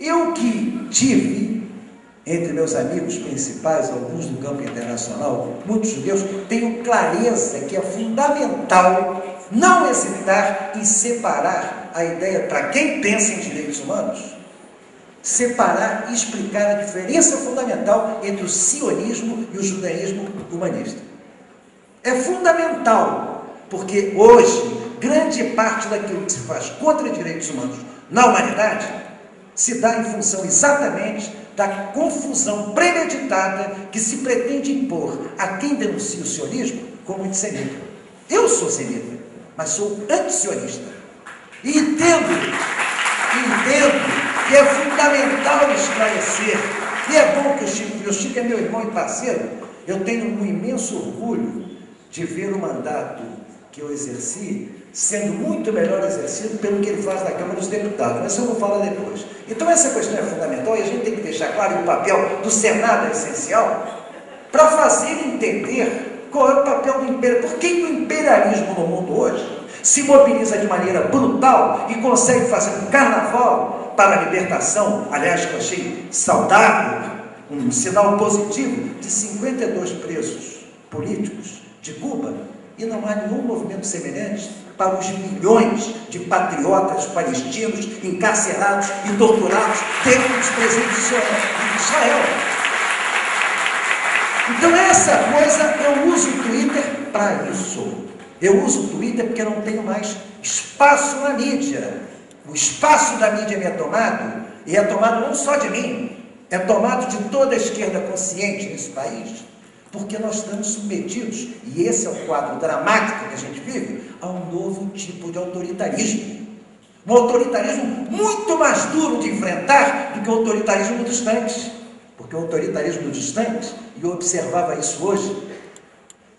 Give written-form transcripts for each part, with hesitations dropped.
Eu que tive, entre meus amigos principais, alguns do campo internacional, muitos judeus, tenho clareza que é fundamental não hesitar em separar a ideia, para quem pensa em direitos humanos, separar e explicar a diferença fundamental entre o sionismo e o judaísmo humanista. É fundamental, porque hoje, grande parte daquilo que se faz contra direitos humanos na humanidade se dá em função exatamente da confusão premeditada que se pretende impor a quem denuncia o sionismo como antissemita. Eu sou semita, mas sou antisionista. E entendo que é fundamental esclarecer, e é bom que o Chico é meu irmão e parceiro. Eu tenho um imenso orgulho de ver o mandato que eu exerci sendo muito melhor exercido pelo que ele faz na Câmara dos Deputados, mas eu vou falar depois. Então essa questão é fundamental e a gente tem que deixar claro, e o papel do Senado é essencial, para fazer entender qual é o papel do imperialismo. Por que o imperialismo no mundo hoje se mobiliza de maneira brutal e consegue fazer um carnaval para a libertação, aliás, que eu achei saudável, um sinal positivo, de 52 presos políticos de Cuba, e não há nenhum movimento semelhante para os milhões de patriotas palestinos encarcerados e torturados dentro dos presídios de Israel. Então essa coisa, eu uso o Twitter para isso. Eu uso o Twitter porque não tenho mais espaço na mídia. O espaço da mídia me é tomado, e é tomado não só de mim, é tomado de toda a esquerda consciente nesse país, porque nós estamos submetidos, e esse é o quadro dramático que a gente vive, a um novo tipo de autoritarismo. Um autoritarismo muito mais duro de enfrentar do que o autoritarismo dos tanques. Porque o autoritarismo dos tanques, e eu observava isso hoje,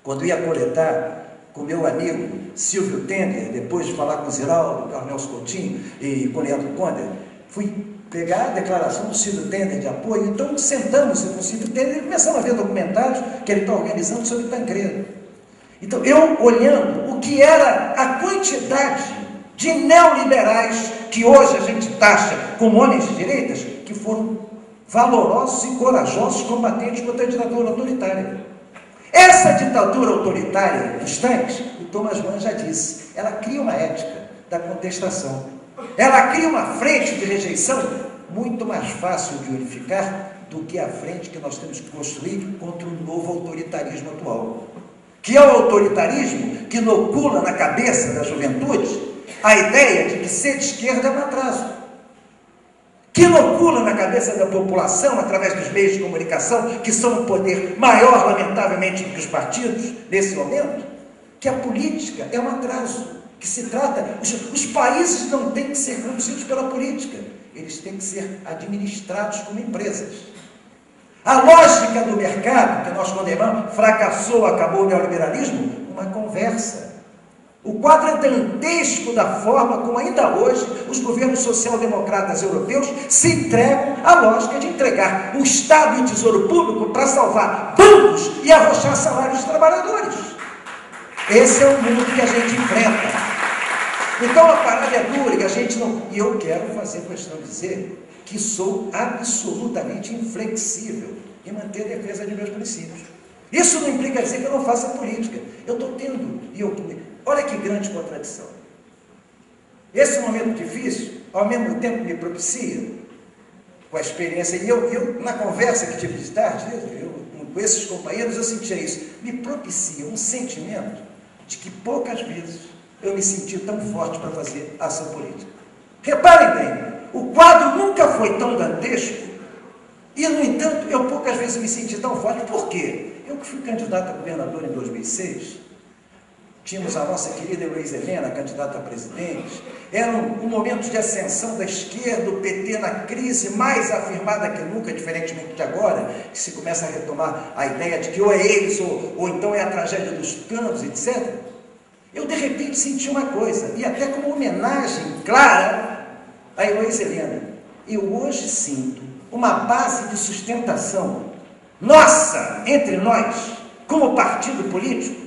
quando ia coletar com meu amigo Silvio Tender, depois de falar com o Ziraldo, com o Nelson Coutinho e com o Leandro Conder, fui pegar a declaração do Silvio Tender de apoio. Então sentamos com o Silvio Tender e começamos a ver documentários que ele está organizando sobre Tancredo. Então eu olhando o que era a quantidade de neoliberais que hoje a gente taxa como homens de direitas, que foram valorosos e corajosos combatentes contra a ditadura autoritária. Essa ditadura autoritária dos tanques, o Thomas Mann já disse, ela cria uma ética da contestação. Ela cria uma frente de rejeição muito mais fácil de unificar do que a frente que nós temos que construir contra o novo autoritarismo atual. Que é o autoritarismo que inocula na cabeça da juventude a ideia de que ser de esquerda é um atraso. Que inocula na cabeça da população, através dos meios de comunicação, que são um poder maior, lamentavelmente, do que os partidos, nesse momento, que a política é um atraso. Que se trata, os países não têm que ser conduzidos pela política, eles têm que ser administrados como empresas. A lógica do mercado, que nós condenamos, fracassou, acabou o neoliberalismo, uma conversa. O quadro é dantesco da forma como ainda hoje os governos social-democratas europeus se entregam à lógica de entregar o Estado e o Tesouro Público para salvar bancos e arrochar salários dos trabalhadores. Esse é o mundo que a gente enfrenta. Então a parada é dura e a gente não... E eu quero fazer questão de dizer que sou absolutamente inflexível em manter a defesa de meus princípios. Isso não implica dizer que eu não faça política. Eu estou tendo... Olha que grande contradição. Esse momento difícil, ao mesmo tempo me propicia, com a experiência, e eu na conversa que tive de tarde, com esses companheiros, eu sentia isso, me propicia um sentimento de que poucas vezes eu me senti tão forte para fazer ação política. Reparem bem, o quadro nunca foi tão dantesco, e no entanto, eu poucas vezes me senti tão forte. Por quê? Eu que fui candidato a governador em 2006, tínhamos a nossa querida Heloísa Helena, candidata a presidente, era um momento de ascensão da esquerda, o PT na crise mais afirmada que nunca, diferentemente de agora, que se começa a retomar a ideia de que ou é eles, ou então é a tragédia dos tucanos, etc. Eu, de repente, senti uma coisa, e até como homenagem clara a Heloísa Helena, eu hoje sinto uma base de sustentação nossa, entre nós, como partido político,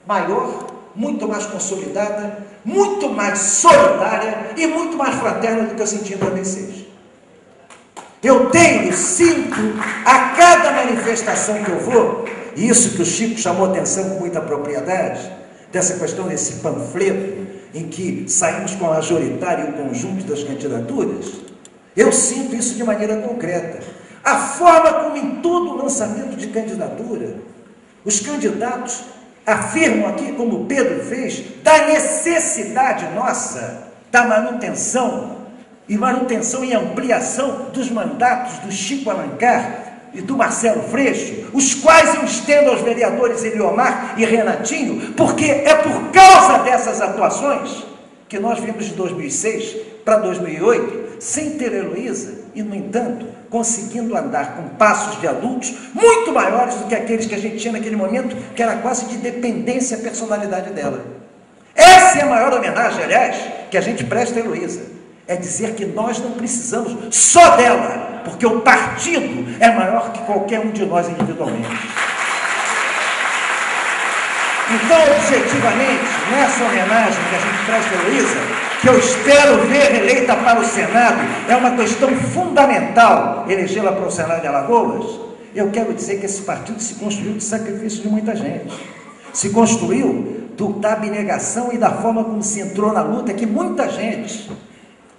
maior, muito mais consolidada, muito mais solidária e muito mais fraterna do que eu senti em 2006. sinto a cada manifestação que eu vou, e isso que o Chico chamou atenção com muita propriedade, dessa questão desse panfleto, em que saímos com a majoritária e o conjunto das candidaturas, eu sinto isso de maneira concreta. A forma como em todo lançamento de candidatura, os candidatos afirmam aqui, como o Pedro fez, da necessidade nossa, da manutenção e ampliação dos mandatos do Chico Alencar e do Marcelo Freixo, os quais eu estendo aos vereadores Eliomar e Renatinho, porque é por causa dessas atuações que nós vimos de 2006 para 2008, sem ter Heloísa, e, no entanto, conseguindo andar com passos de adultos muito maiores do que aqueles que a gente tinha naquele momento, que era quase de dependência a personalidade dela. Essa é a maior homenagem, aliás, que a gente presta a Heloísa. É dizer que nós não precisamos só dela, porque o partido é maior que qualquer um de nós individualmente. Então, objetivamente, nessa homenagem que a gente presta a Heloísa, que eu espero ver eleita para o Senado, é uma questão fundamental elegê-la para o Senado de Alagoas, eu quero dizer que esse partido se construiu de sacrifício de muita gente. Se construiu da abnegação e da forma como se entrou na luta, que muita gente,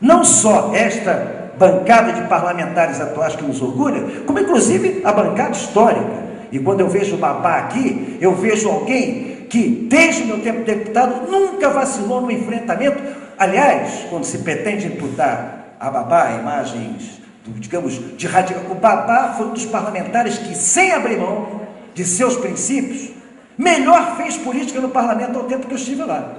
não só esta bancada de parlamentares atuais que nos orgulha, como inclusive a bancada histórica. E quando eu vejo o Babá aqui, eu vejo alguém que, desde o meu tempo de deputado, nunca vacilou no enfrentamento. Aliás, quando se pretende imputar a Babá imagens, digamos, de radical, o Babá foi um dos parlamentares que, sem abrir mão de seus princípios, melhor fez política no parlamento ao tempo que eu estive lá.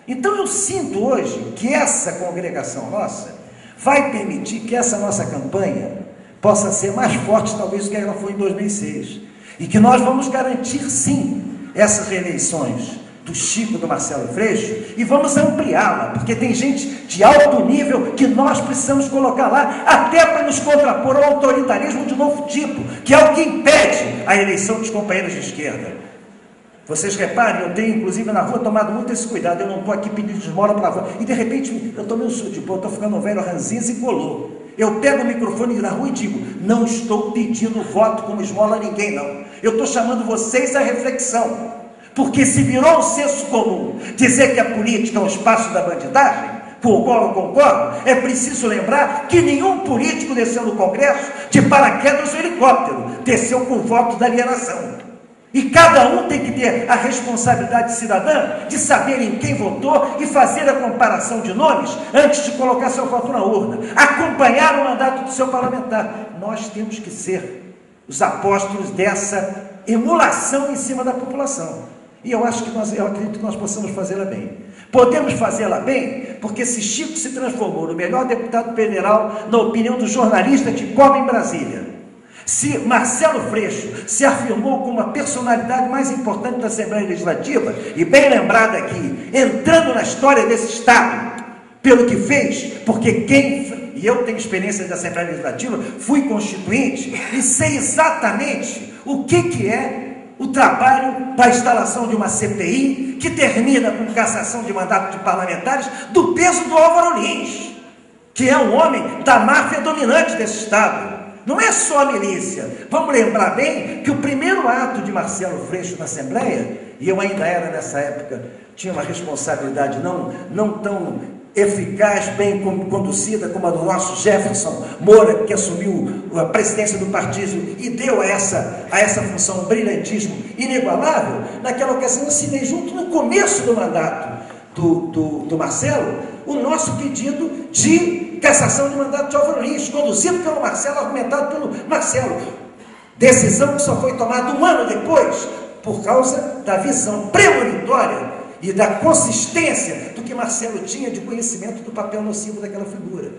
Então eu sinto hoje que essa congregação nossa vai permitir que essa nossa campanha possa ser mais forte, talvez, do que ela foi em 2006. E que nós vamos garantir, sim, essas reeleições do Chico e do Marcelo Freixo, e vamos ampliá-la, porque tem gente de alto nível que nós precisamos colocar lá, até para nos contrapor ao autoritarismo de novo tipo, que é o que impede a eleição dos companheiros de esquerda. Vocês reparem, eu tenho, inclusive, na rua, tomado muito esse cuidado. Eu não estou aqui pedindo esmola para a rua. E, de repente, eu tomei um suco de pão, estou ficando velho, ranzinza e colou. Eu pego o microfone na rua e digo, não estou pedindo voto como esmola a ninguém, não. Eu estou chamando vocês à reflexão. Porque se virou um senso comum dizer que a política é um espaço da bandidagem, com o qual eu concordo, é preciso lembrar que nenhum político desceu no Congresso de paraquedas no helicóptero, desceu com o voto da alienação. E cada um tem que ter a responsabilidade cidadã de saber em quem votou e fazer a comparação de nomes antes de colocar seu voto na urna. Acompanhar o mandato do seu parlamentar. Nós temos que ser os apóstolos dessa emulação em cima da população. E eu acredito que nós possamos fazê-la bem. Podemos fazê-la bem porque se Chico se transformou no melhor deputado federal, na opinião do jornalista que cobre em Brasília, se Marcelo Freixo se afirmou como a personalidade mais importante da Assembleia Legislativa, e bem lembrado aqui, entrando na história desse Estado, pelo que fez, porque e eu tenho experiência da Assembleia Legislativa, fui constituinte, e sei exatamente o que é o trabalho para a instalação de uma CPI, que termina com cassação de mandato de parlamentares, do peso do Álvaro Lins, que é um homem da máfia dominante desse Estado. Não é só a milícia. Vamos lembrar bem que o primeiro ato de Marcelo Freixo na Assembleia, e eu ainda era nessa época, tinha uma responsabilidade não tão eficaz, bem conduzida como a do nosso Jefferson Moura, que assumiu a presidência do partido e deu a essa função um brilhantismo inigualável. Naquela ocasião eu assinei junto no começo do mandato do Marcelo o nosso pedido de cassação de mandato de Álvaro Lins, conduzido pelo Marcelo, argumentado pelo Marcelo. Decisão que só foi tomada um ano depois, por causa da visão premonitória e da consistência do que Marcelo tinha de conhecimento do papel nocivo daquela figura.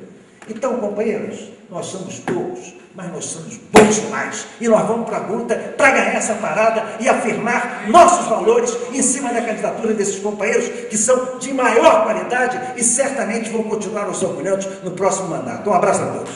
Então, companheiros, nós somos poucos, mas nós somos bons demais. E nós vamos para a luta para ganhar essa parada e afirmar nossos valores em cima da candidatura desses companheiros que são de maior qualidade e certamente vão continuar nos orgulhando no próximo mandato. Um abraço a todos.